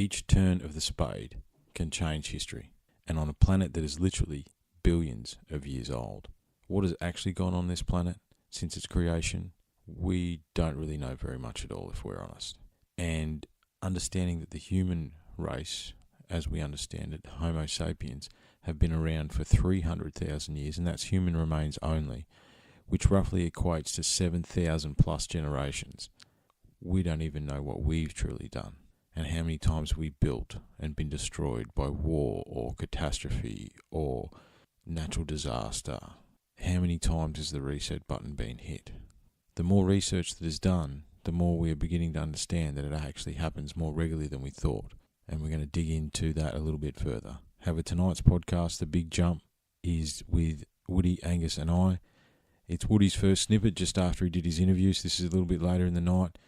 each turn of the spade can change history. And on a planet that is literally billions of years old, what has actually gone on this planet since its creation? We don't really know very much at all, if we're honest. And understanding that the human race, as we understand it, Homo sapiens, have been around for 300,000 years, and that's human remains only, which roughly equates to 7,000 plus generations. We don't even know what we've truly done, and how many times we built and been destroyed by war or catastrophe or natural disaster. How many times has the reset button been hit? The more research that is done, the more we are beginning to understand that it actually happens more regularly than we thought. And we're going to dig into that a little bit further. However, tonight's podcast, The Big Jump, is with Woody, Angus and I. It's Woody's first snippet just after he did his interviews. This is a little bit later in the night.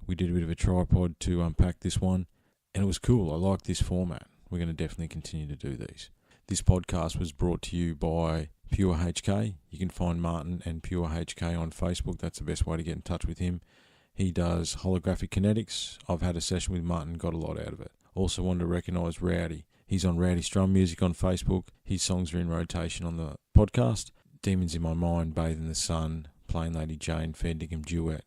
We did a bit of a tripod to unpack this one, and it was cool. I like this format. We're going to definitely continue to do these. This podcast was brought to you by Pure HK. You can find Martin and Pure HK on Facebook. That's the best way to get in touch with him. He does holographic kinetics. I've had a session with Martin, got a lot out of it. Also wanted to recognise Rowdy. He's on Rowdy Strum Music on Facebook. His songs are in rotation on the podcast. Demons in My Mind, Bathe in the Sun, Plain Lady Jane, Fair Dinkum Duet.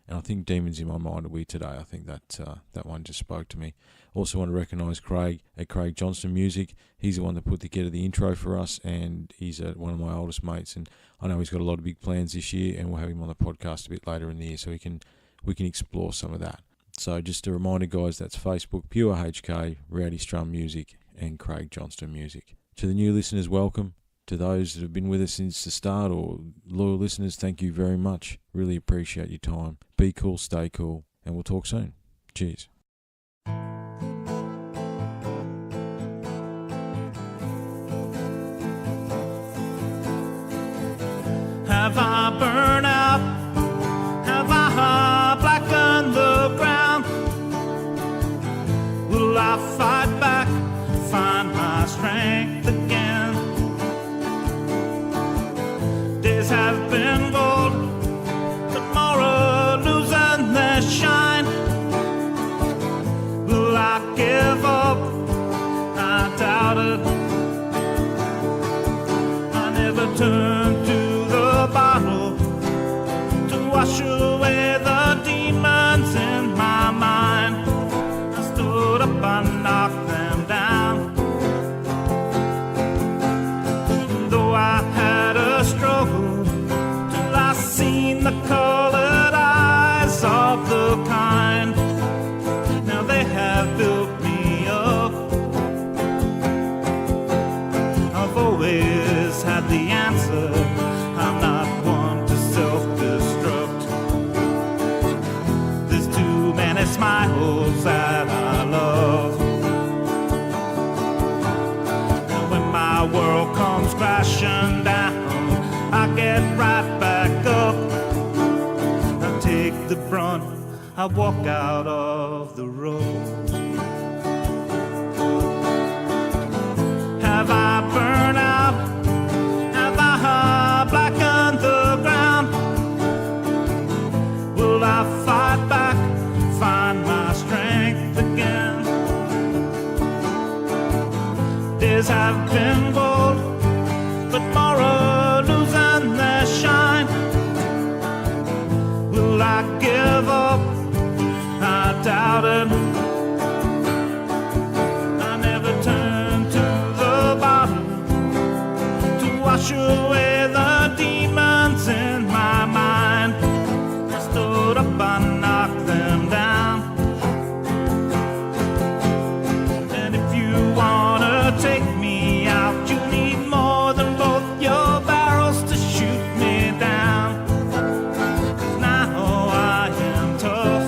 And I think Demons in My Mind are we today. I think that one just spoke to me. Also want to recognise Craig at Craig Johnston Music. He's the one that put together the intro for us, and he's one of my oldest mates. And I know he's got a lot of big plans this year, and we'll have him on the podcast a bit later in the year so we can explore some of that. So just a reminder, guys, that's Facebook, Pure HK, Rowdy Strum Music, and Craig Johnston Music. To the new listeners, welcome. To those that have been with us since the start or loyal listeners, thank you very much. Really appreciate your time. Be cool, stay cool, and we'll talk soon. Cheers. Have I burned out? Have I blackened the ground? Will I fight back, find my strength again? Days have been gold, tomorrow losing their shine. Will I give up? I doubt it. I never turned to the bottle to wash away the demons in my mind. I stood up and knocked them down. Though I had a struggle till I seen the colored eyes of the kind. Now they have built me up. I've always had the answer. I'm not one to self-destruct. There's too many smiles that I love. And when my world comes crashing down, I get right back up. I take the brunt, I walk out of the road. Have I burned out? Have I blackened the ground? Will I fight back, find my strength again? Days have been gold, but tomorrow losing their shine. Will I give up? I doubt it. I never turned to the bottom to wash away the demons in my mind. I stood up and knocked them down. And if you wanna take me out, you need more than both your barrels to shoot me down. 'Cause now I am tough.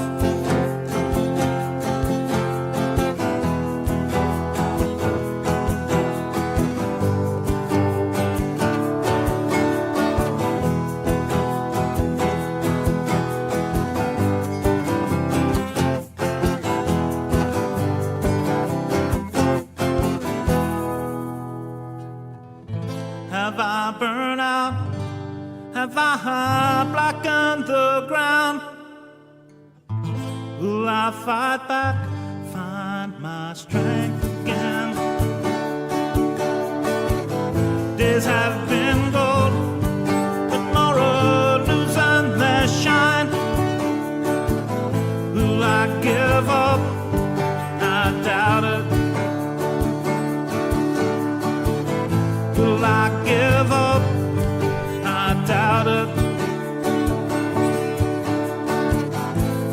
Have I burned out? Have I blackened the ground? Will I fight back, find my strength again. Days have been gold, but tomorrow losing their shine. Will I give up? I doubt it. Will I give up? I doubt it.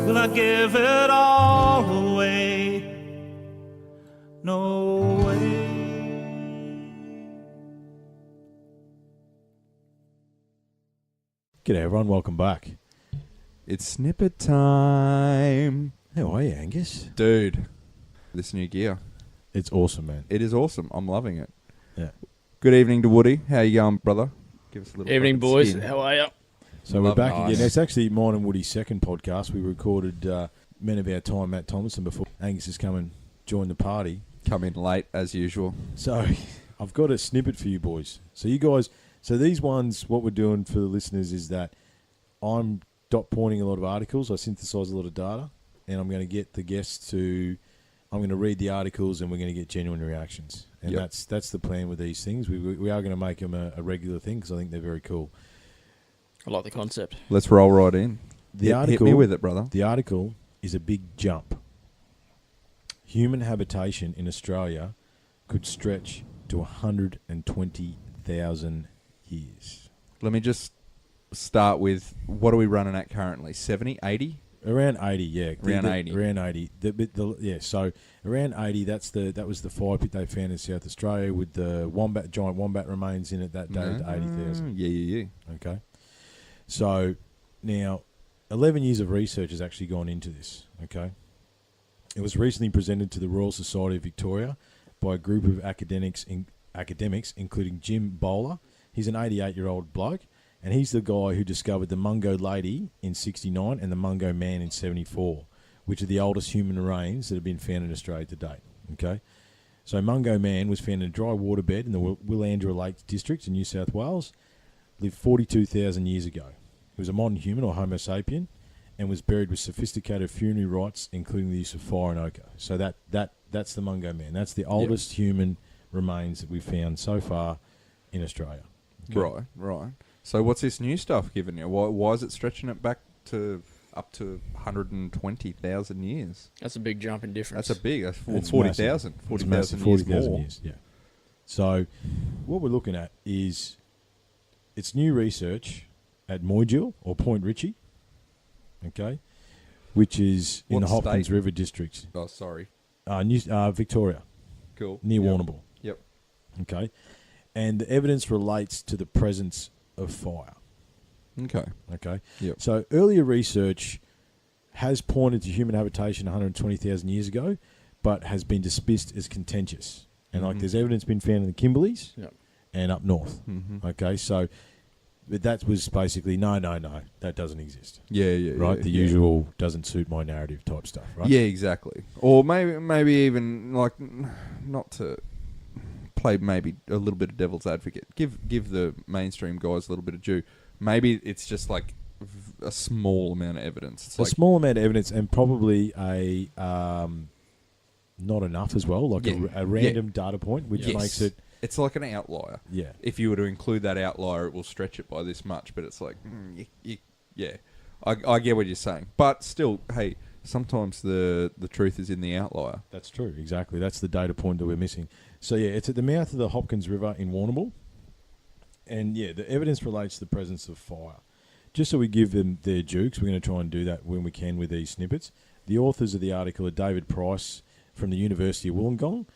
Will I give it all away? No way. G'day everyone, welcome back. It's snippet time. How are you, Angus? Dude, this new gear. It's awesome, man. It is awesome. I'm loving it. Yeah. Good evening to Woody. How you going, brother? Give us a little Evening, fucking boys. skin. How are you? So we're Love back nice. again. It's actually mine and Woody's second podcast. We recorded Men of Our Time, Matt Thomason, before Angus has come and joined the party. Come in late, as usual. So I've got a snippet for you boys. So you guys, these ones, what we're doing for the listeners is that I'm dot pointing a lot of articles. I synthesize a lot of data, and I'm going to get the guests I'm going to read the articles, and we're going to get genuine reactions. And Yep. that's the plan with these things. We are going to make them a regular thing because I think they're very cool. I like the concept. Let's roll right in. Hit me with it, brother. The article is a big jump. Human habitation in Australia could stretch to 120,000 years. Let me just start with, what are we running at currently? 70, 80? Around 80, yeah. Around 80. Around 80. So around 80, that was the fire pit they found in South Australia with the giant wombat remains in it that day at 80,000. Yeah. Okay. So now 11 years of research has actually gone into this, okay? It was recently presented to the Royal Society of Victoria by a group of academics, including Jim Bowler. He's an 88-year-old bloke, and he's the guy who discovered the Mungo Lady in 69 and the Mungo Man in 74, which are the oldest human remains that have been found in Australia to date, okay? So Mungo Man was found in a dry waterbed in the Willandra Lake district in New South Wales, lived 42,000 years ago. He was a modern human, or Homo sapien, and was buried with sophisticated funerary rites, including the use of fire and ochre. So that's the Mungo Man. That's the oldest human remains that we've found so far in Australia. Okay? Right. So what's this new stuff giving you? Why is it stretching it back to up to 120,000 years? That's a big jump in difference. That's 40,000. 40,000 years more. Yeah. So what we're looking at is it's new research at Moydill or Point Ritchie, okay, which is in What the Hopkins state? River district, Oh, sorry. Victoria, Cool. near Yep. Warrnambool. Yep. Okay, and the evidence relates to the presence of fire. Okay. Okay, Yep. so earlier research has pointed to human habitation 120,000 years ago, but has been dismissed as contentious. And like, Mhm. there's evidence been found in the Kimberleys Yep. and up north. Mm-hmm. Okay, so but that was basically no, that doesn't exist. Yeah. Right, the usual doesn't suit my narrative type stuff. Right. Yeah, exactly. Or maybe even like, not to play maybe a little bit of devil's advocate. Give the mainstream guys a little bit of due. Maybe it's just like a small amount of evidence. It's A like, small amount of evidence and probably a not enough as well, like Yeah. a random data point, which Yes. makes it it's like an outlier. yeah. If you were to include that outlier, it will stretch it by this much. But it's like, yeah, I get what you're saying. But still, hey, sometimes the truth is in the outlier. That's true, exactly. That's the data point that we're missing. So yeah, it's at the mouth of the Hopkins River in Warrnambool, and yeah, the evidence relates to the presence of fire. Just so we give them their dukes, we're going to try and do that when we can with these snippets. The authors of the article are David Price from the University of Wollongong,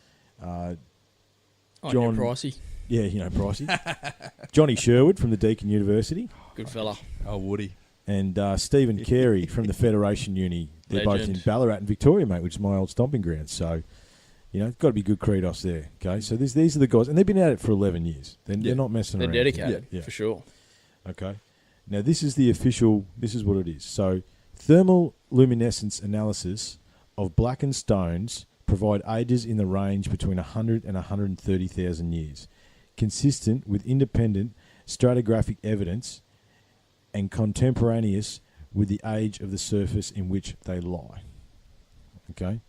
John Pricey. yeah, you know, Pricey, Johnny Sherwood from the Deakin University, Good fella. Oh, Woody. and Stephen Carey from the Federation Uni. They're both in Legend. Ballarat and Victoria, mate, which is my old stomping ground. So, you know, it's got to be good credos there. Okay, so these are the guys, and they've been at it for 11 years. They're not messing They're around. dedicated, Yeah. for sure. Okay. Now, this is the official, this is what it is. So, thermal luminescence analysis of blackened stones provide ages in the range between 100 and 130,000 years, consistent with independent stratigraphic evidence and contemporaneous with the age of the surface in which they lie. Okay?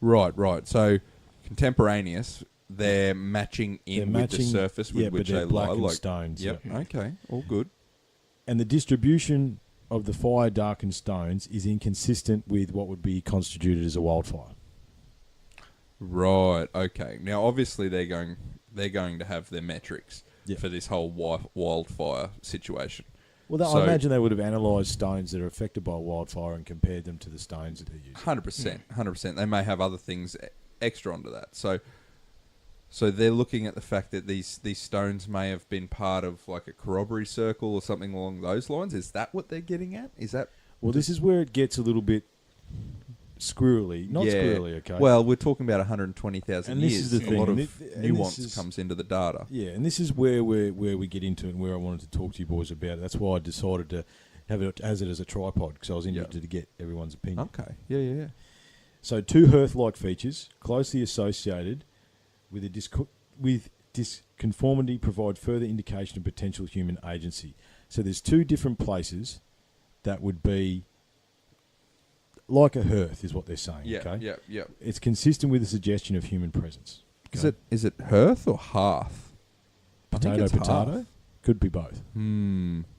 Right. So contemporaneous, they're matching They're with matching, the surface with yeah, which but they're they lie. blackened Like, stones. yep. yeah. Okay. All good. And the distribution of the fire-darkened stones is inconsistent with what would be constituted as a wildfire. Right. Okay. Now, obviously, they're going to have their metrics Yeah. for this whole wildfire situation. Well, So- I imagine they would have analysed stones that are affected by wildfire and compared them to the stones that they're using. 100%. They may have other things extra onto that. So they're looking at the fact that these stones may have been part of like a corroboree circle or something along those lines. Is that what they're getting at? Is that Well, this is where it gets a little bit squirrely. Not squirrely, okay? Well, we're talking about 120,000 And years. this is the a thing, lot and of and nuance this is- comes into the data. Yeah, and this is where we get into it and where I wanted to talk to you boys about it. That's why I decided to have it as a tripod, because I was interested to get everyone's opinion. Okay. Yeah. So, two Earth-like features closely associated with disconformity provide further indication of potential human agency. So there's two different places that would be like a hearth, is what they're saying. Yeah. Okay? Yeah. It's consistent with the suggestion of human presence. Okay? Is it hearth or hearth? I think it's Potato? hearth. Could be both.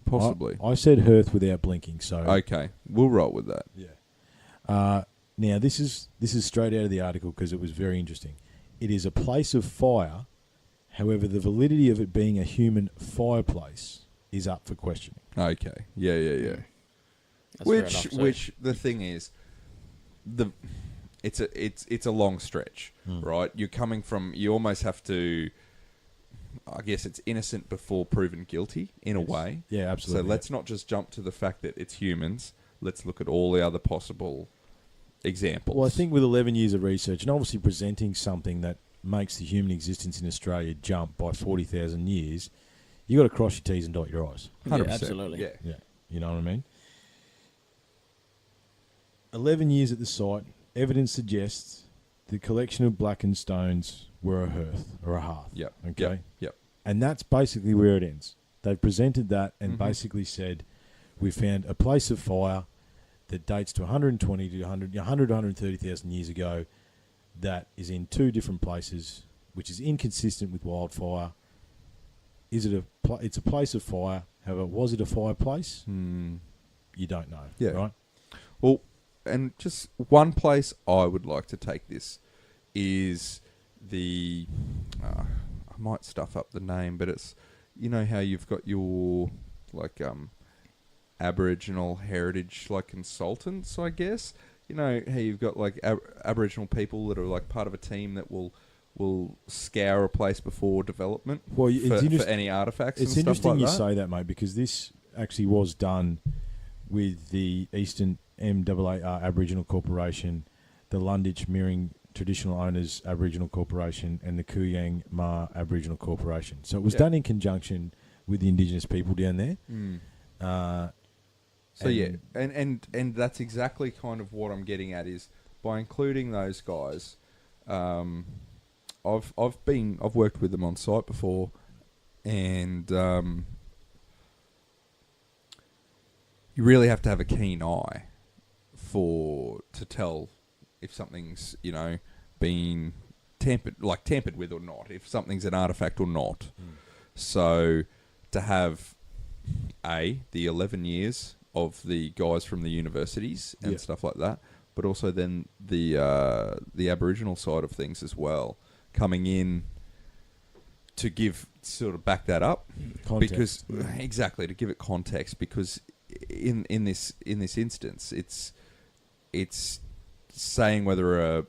Possibly. I said hearth without blinking. So Okay, we'll roll with that. yeah. Now this is straight out of the article because it was very interesting. It is a place of fire. However, the validity of it being a human fireplace is up for questioning. Okay. Yeah. That's fair enough, so- Which the thing is, it's a long stretch, right? You're coming from, you almost have to, I guess it's innocent before proven guilty in a way. Yeah, absolutely. So let's not just jump to the fact that it's humans. Let's look at all the other possible examples. Well, I think with 11 years of research and obviously presenting something that makes the human existence in Australia jump by 40,000 years, you got to cross your T's and dot your I's. 100%. Yeah, absolutely. Yeah. Yeah, you know what I mean? 11 years at the site, evidence suggests the collection of blackened stones were a hearth or a hearth. Yep. Okay? Yep. And that's basically where it ends. They've presented that and Mm-hmm. basically said, we found a place of fire that dates to 120 to 100 to 130,000 years ago that is in two different places, which is inconsistent with wildfire. Is it it's a place of fire. However, was it a fireplace? You don't know. Yeah. Right? Well, and just one place I would like to take this is the, I might stuff up the name, but it's, you know how you've got your, like, Aboriginal heritage, like, consultants, I guess? You know how you've got, like, Aboriginal people that are, like, part of a team that will scour a place before development Well, for any artifacts It's and stuff interesting like you that? say that, mate, because this actually was done with the Eastern MAAR Aboriginal Corporation, the Lunditch Mirring Traditional Owners Aboriginal Corporation, and the Kooyang Ma Aboriginal Corporation. So it was Yeah. done in conjunction with the Indigenous people down there. And that's exactly kind of what I'm getting at is by including those guys. I've worked with them on site before, and you really have to have a keen eye to tell if something's been tampered with or not, if something's an artifact or not. So to have the 11 years of the guys from the universities and stuff like that, but also then the Aboriginal side of things as well coming in to back that up. Context. Because exactly, to give it context, because in this instance it's saying whether a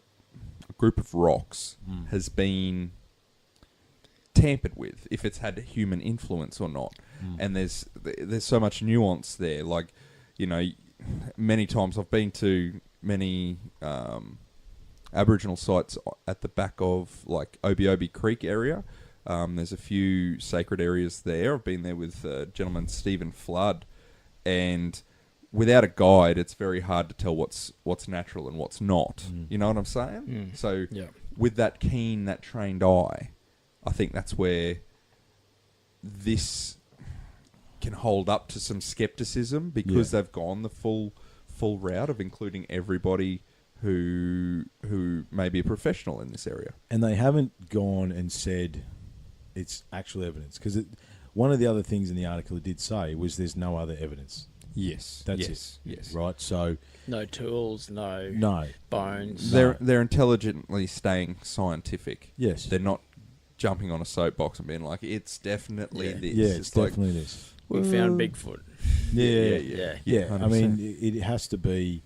group of rocks has been tampered with, if it's had human influence or not. And there's so much nuance there. Like, many times I've been to many Aboriginal sites at the back of, like, Obi Creek area. There's a few sacred areas there. I've been there with gentleman Stephen Flood, and without a guide, it's very hard to tell what's natural and what's not. You know what I'm saying? So with that trained eye, I think that's where this can hold up to some skepticism, because they've gone the full route of including everybody who may be a professional in this area. And they haven't gone and said it's actual evidence. Because one of the other things in the article it did say was there's no other evidence. Yes. That's it. Yes. Right? So... No tools, no bones. They're intelligently staying scientific. Yes. They're not jumping on a soapbox and being like, it's definitely this. Yeah, it's definitely this. We found Bigfoot. Yeah. 100%. I mean, it has to be...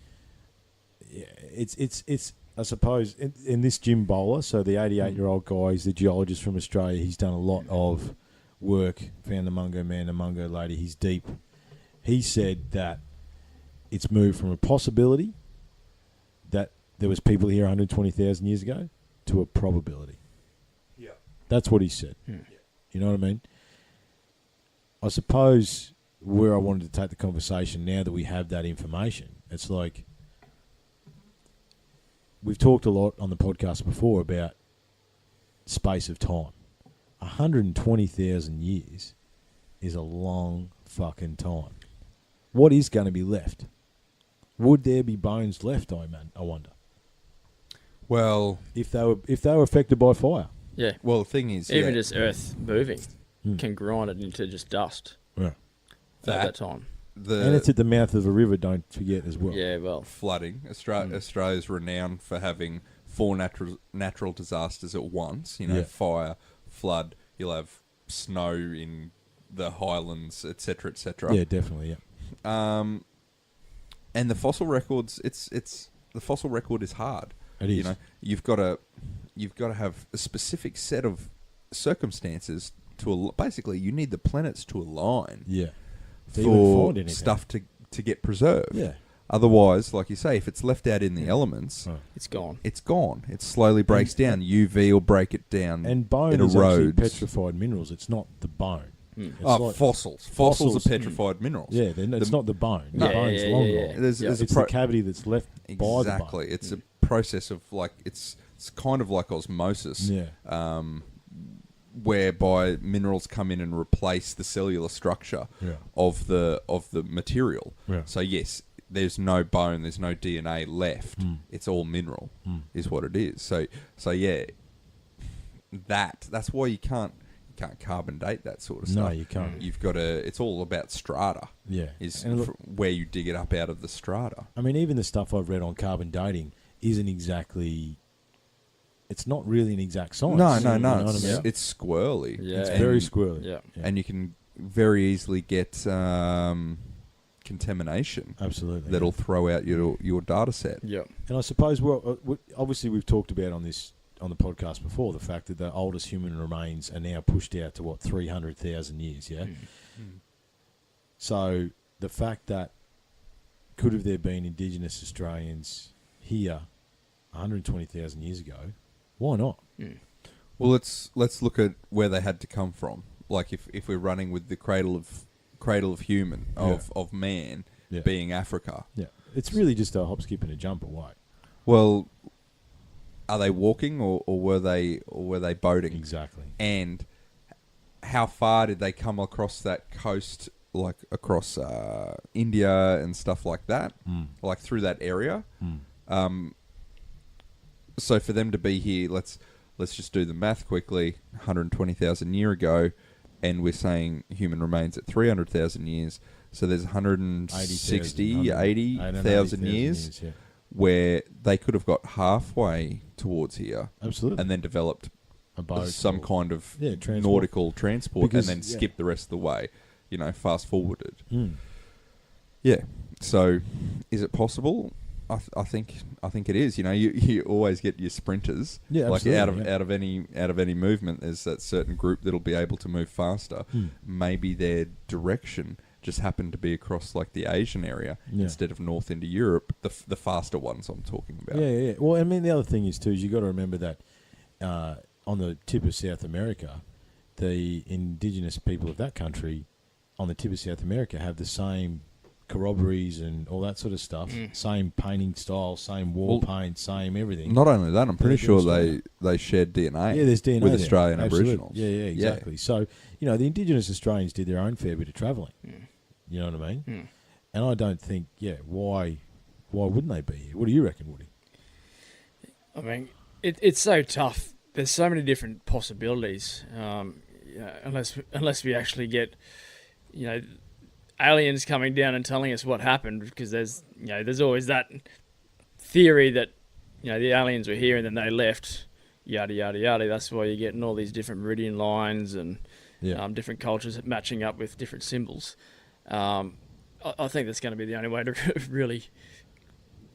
It's I suppose, in this Jim Bowler, so the 88-year-old guy, he's the geologist from Australia. He's done a lot of work, found the Mungo man, the Mungo lady. He's deep. He said that it's moved from a possibility that there was people here 120,000 years ago to a probability. Yeah. That's what he said. You know what I mean? I suppose where I wanted to take the conversation now that we have that information, it's like we've talked a lot on the podcast before about space of time. 120,000 years is a long fucking time. What is going to be left? Would there be bones left, I wonder? Well, if they were affected by fire. Yeah. Well, the thing is, even just Earth moving can grind it into just dust. Yeah. At that time. And it's at the mouth of a river, don't forget, as well. Yeah, well. Flooding. Australia's renowned for having 4 natural disasters at once. You know, fire, flood, you'll have snow in the highlands, etc., etc. Yeah, definitely, yeah. And the fossil records, the fossil record is hard. It is. You know, you've got to have a specific set of circumstances basically you need the planets to align. Yeah. For stuff to get preserved. Yeah. Otherwise, like you say, if it's left out in the elements, it's gone. It's gone. It slowly breaks down. UV will break it down. And bone is actually petrified minerals. It's not the bone. Like fossils. Fossils are petrified minerals. Yeah, it's not the bone. The bone's long gone. There's the cavity that's left by the bone. Exactly. It's a process of it's kind of like osmosis. Yeah. Whereby minerals come in and replace the cellular structure of the material. Yeah. So yes, there's no bone, there's no DNA left. It's all mineral, is what it is. So yeah, that's why you can't carbon date that sort of stuff. No, you can't. You've got to. It's all about strata. Yeah, where you dig it up out of the strata. I mean, even the stuff I've read on carbon dating isn't exactly. It's not really an exact science. No. You know what I mean? It's squirrely. Yeah. It's very squirrely. Yeah. And you can very easily get contamination. Absolutely. That'll throw out your data set. Yeah. And I suppose, obviously we've talked about on the podcast before, the fact that the oldest human remains are now pushed out to, 300,000 years, yeah? So the fact that could have there been Indigenous Australians here 120,000 years ago, why not? Well, let's look at where they had to come from. Like if we're running with the cradle of human of man being Africa. Yeah, it's really just a hop, skip, and a jump away. Well, are they walking or were they boating? Exactly. And how far did they come across that coast, like across India and stuff like that, like through that area? So for them to be here, let's just do the math quickly. 120,000 years ago, and we're saying human remains at 300,000 years. So there's 80,000 years where they could have got halfway towards here. Absolutely. And then developed some kind of nautical transport because, and then skipped the rest of the way, fast forwarded. Yeah. So is it possible? I think it is. You always get your sprinters. Yeah, like out of any movement, there's that certain group that'll be able to move faster. Maybe their direction just happened to be across like the Asian area instead of north into Europe. The faster ones I'm talking about. Yeah. Well, I mean, the other thing is too is you got to remember that on the tip of South America, the indigenous people of that country on the tip of South America have the same corroborees and all that sort of stuff. Same painting style, same wall paint, same everything. Not only that, I'm pretty sure they shared DNA. Yeah, there's DNA with there. Australian Absolutely. Aboriginals. Yeah, exactly. Yeah. So, the Indigenous Australians did their own fair bit of travelling. You know what I mean? And I don't think, why wouldn't they be here? What do you reckon, Woody? I mean, it's so tough. There's so many different possibilities. Unless we actually get, aliens coming down and telling us what happened, because there's always that theory that, the aliens were here and then they left, yada, yada, yada. That's why you're getting all these different meridian lines and different cultures matching up with different symbols. I think that's going to be the only way to really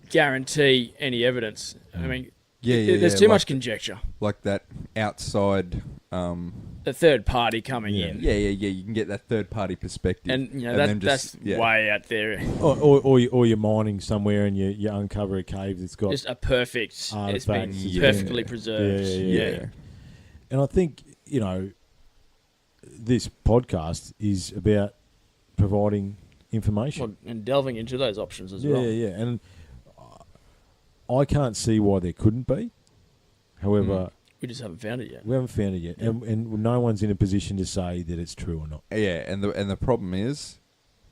guarantee any evidence. I mean, there's too much conjecture. Like that outside... the third party coming in. Yeah. You can get that third party perspective. And, that's way out there. Or you're mining somewhere and you uncover a cave that's got... Just a perfect... It's been artifacts. perfectly preserved. Yeah. And I think, this podcast is about providing information. And delving into those options as well. Yeah. And I can't see why there couldn't be. However... We just haven't found it yet. We haven't found it yet. Yeah. And no one's in a position to say that it's true or not. Yeah, and the problem is,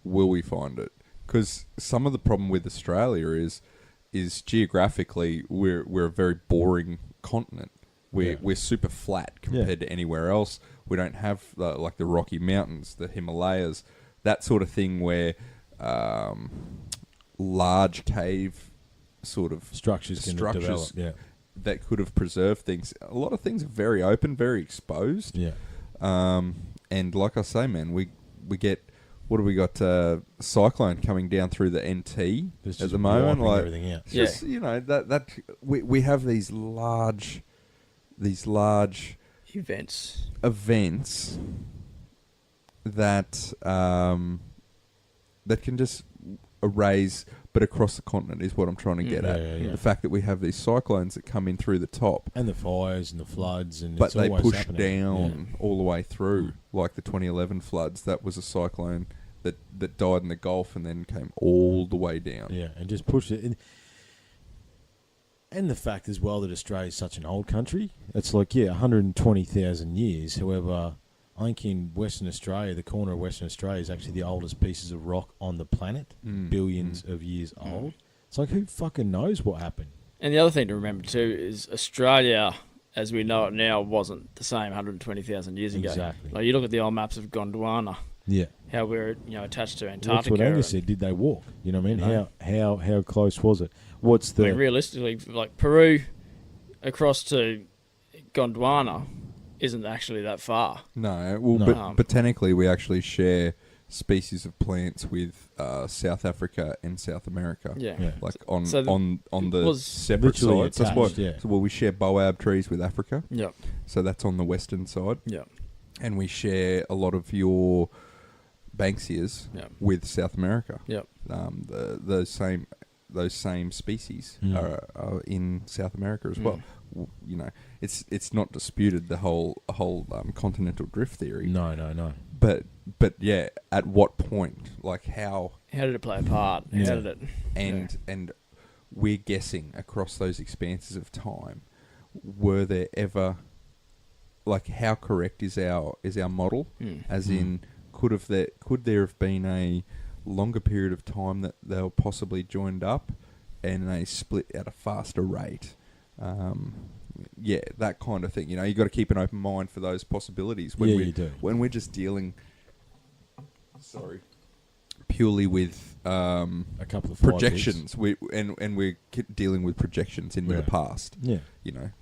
will we find it? Because some of the problem with Australia is geographically we're a very boring continent. We're super flat compared to anywhere else. We don't have like the Rocky Mountains, the Himalayas, that sort of thing where large cave sort of structures develop. Yeah. That could have preserved things. A lot of things are very open, very exposed. Yeah. And like I say, man, we get, what do we got? Cyclone coming down through the NT at the moment. Like everything out. Just, that we have these large events that that can just erase. But across the continent is what I'm trying to get at. Yeah. The fact that we have these cyclones that come in through the top. And the fires and the floods. But they push down all the way through. Like the 2011 floods, that was a cyclone that died in the Gulf and then came all the way down. Yeah, and just pushed it. And the fact as well that Australia is such an old country. It's like, 120,000 years. However, I think in Western Australia, the corner of Western Australia is actually the oldest pieces of rock on the planet, billions of years old. It's like, who fucking knows what happened? And the other thing to remember too is Australia, as we know it now, wasn't the same 120,000 years ago. Exactly. Like you look at the old maps of Gondwana. Yeah. How we're attached to Antarctica. That's what Angus said. Did they walk? You know what I mean? No. How close was it? What's the... I mean, realistically, like Peru across to Gondwana isn't actually that far. No, well, but botanically we actually share species of plants with South Africa and South America. Yeah. Like on the separate sides. That's what. So, we share boab trees with Africa. Yep. So that's on the western side. Yep. And we share a lot of your Banksias with South America. Yep. Those same species are in South America as well. It's not disputed, the whole continental drift theory. No. But yeah, at what point? Like how did it play a part? How did it? And we're guessing across those expanses of time. Were there ever, like, how correct is our model? As in, could there have been a longer period of time that they were possibly joined up and they split at a faster rate? That kind of thing. You got to keep an open mind for those possibilities you do. When we're just dealing purely with a couple of projections. We're dealing with projections into the past. Yeah.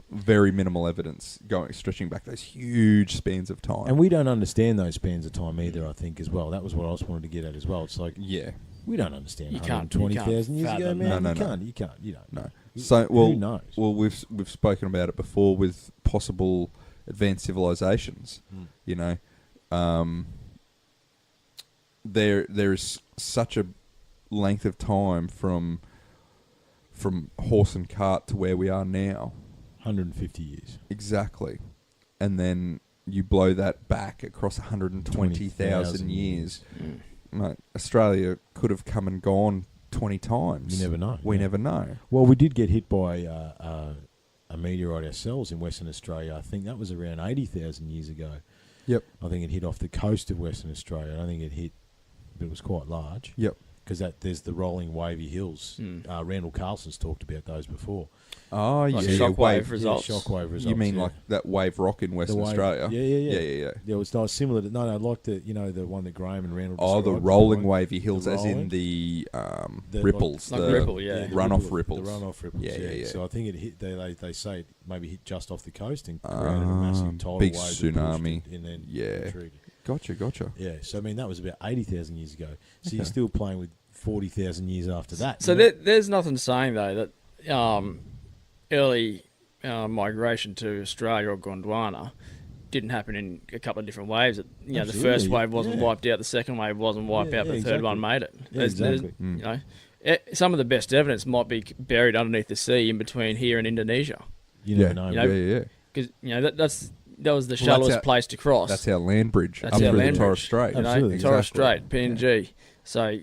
Very minimal evidence stretching back those huge spans of time. And we don't understand those spans of time either, I think, as well. That was what I was wanting to get at as well. It's like, we don't understand 120,000 years ago, man. No. You can't. You don't. No. So, who knows? Well, we've spoken about it before with possible advanced civilizations. There is such a length of time from horse and cart to where we are now. 150 years. Exactly. And then you blow that back across 120,000 years. Mate, Australia could have come and gone 20 times. You never know. We never know. Well, we did get hit by a meteorite ourselves in Western Australia. I think that was around 80,000 years ago. Yep. I think it hit off the coast of Western Australia. I don't think it hit, but it was quite large. Yep. because there's the rolling wavy hills. Randall Carlson's talked about those before. Oh, Like yeah. shockwave results. Yeah, shockwave results. You mean yeah. like that wave rock in Western wave- Australia? Yeah. Yeah. Yeah, it was nice, similar to like the the one that Graham and Randall. Oh, the described, rolling one. wavy hills, The as in rolling. the The, ripples, like the ripple, yeah. the runoff ripples. The runoff ripples. Yeah. So I think it hit. They say it maybe hit just off the coast and created a massive tidal big wave, that pushed tsunami. it and then Yeah. retreated. Gotcha. Yeah. So I mean, that was about 80,000 years ago. So you're still playing with 40,000 years after that. So you know? there's nothing saying though that early migration to Australia or Gondwana didn't happen in a couple of different waves. The Absolutely, first wave wasn't yeah. wiped out, the second wave wasn't wiped Yeah, out, but the yeah, third one made it. Yeah, There's- exactly. you know, some of the best evidence might be buried underneath the sea in between here and Indonesia, You never Yeah. know. You know, Yeah. because that was the that's shallowest our- place to cross. That's our land bridge That's up our through land the Torres bridge. Strait. You know, Absolutely. Torres Exactly. Strait, PNG. So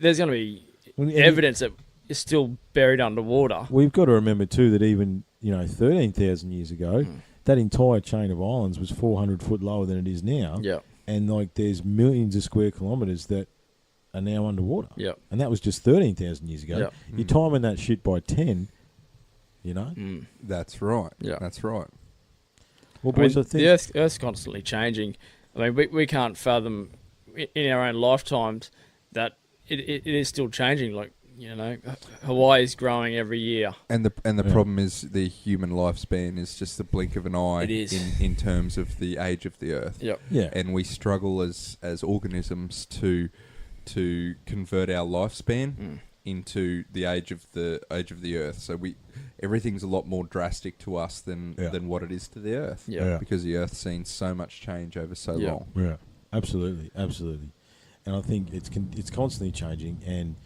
there's going to be And evidence that is still buried underwater. We've got to remember too that even 13,000 years ago, that entire chain of islands was 400 foot lower than it is now. Yeah, And there's millions of square kilometres that are now underwater. yeah. And that was just 13,000 years ago. Yeah. You're timing that shit by 10. That's right. Yeah. That's right. Well, I mean, boys, I think the Earth's constantly changing. I mean, we can't fathom in our own lifetimes that it is still changing. Like, Hawaii's growing every year. And the Yeah. problem is the human lifespan is just the blink of an eye It is. in terms of the age of the Earth. Yep. yeah. And we struggle as organisms to convert our lifespan into the age of the Earth. So everything's a lot more drastic to us than what it is to the Earth. Yeah. Yeah. Because the Earth's seen so much change over so Yeah. long. Yeah, absolutely. And I think it's constantly changing. And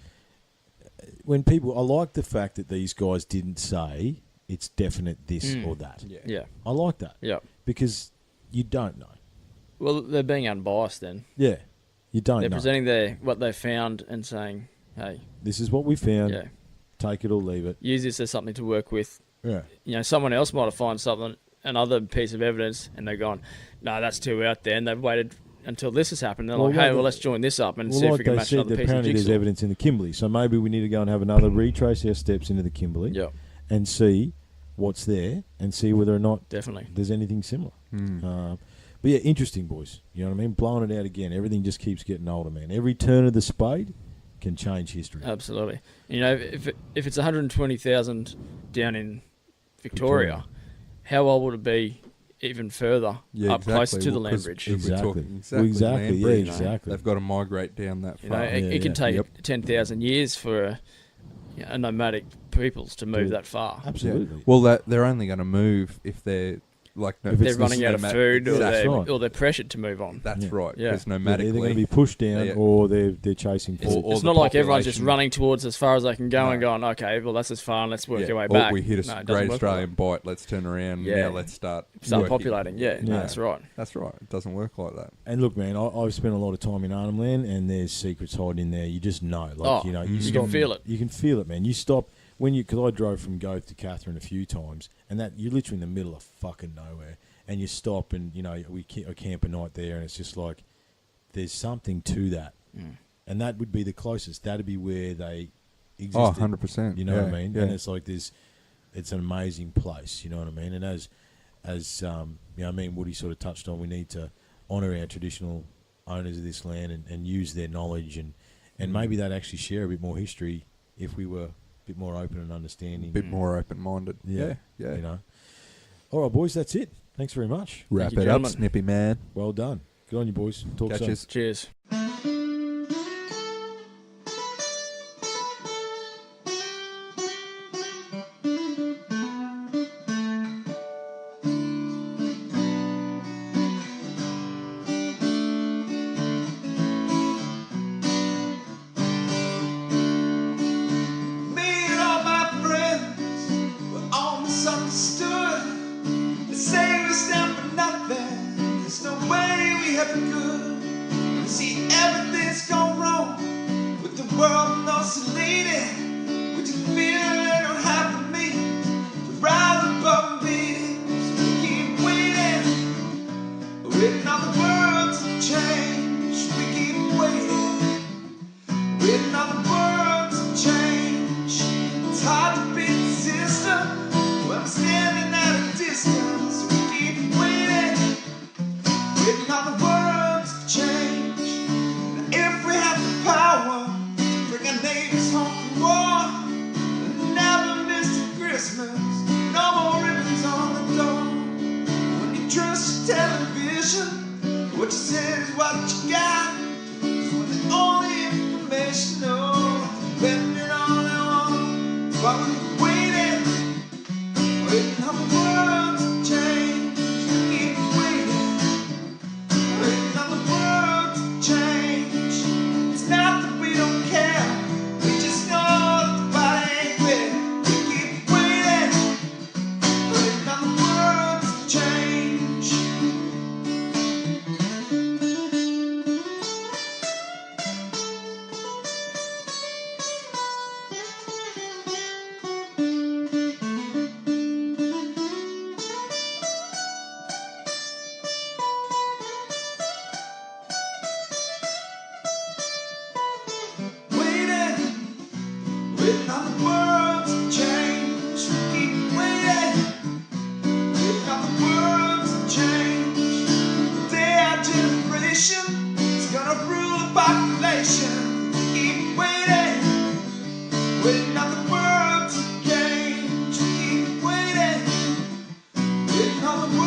when I like the fact that these guys didn't say it's definite this or that. Yeah. I like that. Yeah. Because you don't know. Well, they're being unbiased then. Yeah, you don't They're know. presenting what they found and saying, hey, This is what we found. yeah, Take it or leave it. use this as something to work with. Yeah. Someone else might have found another piece of evidence, and they're gone, no, that's too out there, and they've waited until this has happened. They're Well, like, like hey, well, the- let's join this up and Well, see if like we can they match said, another piece of apparently there's jigsaw. evidence in the Kimberley. So maybe we need to go and have another retrace our steps into the Kimberley Yeah, and see what's there and see whether or not definitely. there's anything similar. But yeah, interesting, boys. You know what I mean? Blowing it out again. Everything just keeps getting older, man. Every turn of the spade can change history. Absolutely. If it's 120,000 down in Victoria, how old would it be even further up closer to the land bridge? If we're talking Exactly. exactly, land Yeah, bridge, exactly. they've got to migrate down that You know, far. it can take 10,000 years for a nomadic peoples to move that far. Absolutely. Well, they're only going to move if they're like If They're it's running out of food, or That's they're, right. or they're pressured to move on. That's Yeah. right. Yeah. Because They're either going to be nomadically, pushed down Yeah. or they're chasing It's, forward. or it's the not like everyone's just population- running towards as far as they can go No. and going, okay, well, that's as far, and let's work yeah, our way or back. we hit a No, it doesn't great work Australian like bite. Let's turn around. Yeah. Now let's start Start working. populating. Yeah, Yeah. that's right. That's right. It doesn't work like that. And look, man, I've spent a lot of time in Arnhem Land, and there's secrets hiding in there. You just know, like Oh, you you stop, can feel it. You can feel it, man. You stop because I drove from Goth to Catherine a few times, and that you're literally in the middle of fucking nowhere, and you stop, and I camp a night there, and it's just like there's something to that, and that would be the closest. That'd be where they existed. Oh, 100%. You know what I mean? Yeah. And it's like it's an amazing place. You know what I mean? And as Woody sort of touched on, we need to honour our traditional owners of this land and use their knowledge and maybe they'd actually share a bit more history if we were a bit more open and understanding. A bit more open-minded. Yeah. Yeah. You know. All right, boys, that's it. Thanks very much. Wrap you, it up, gentlemen. Snippy man. Well done. Good on you, boys. Talk soon. Catches. Cheers. Me and all my friends were all misunderstood. They say we stand for nothing. There's no way we ever could. See I'm standing at a distance. We keep waiting, waiting on the world to change. Now if we have the power, bring our neighbors home from war. Never missed a Christmas, no more ribbons on the door. When you trust your television, what you said is what you got. So the only information, depending on the one. While we're waiting, waiting on the world to change. We keep waiting, waiting on the world to change. It's not that we don't care, we just know that the body ain't fair. We keep waiting, waiting on the world to change. Waiting, waiting on the world to change. We keep waiting, waiting on the world to change. Today our generation is gonna rule the population. We keep waiting, waiting on the world to change. We keep waiting, waiting on the world.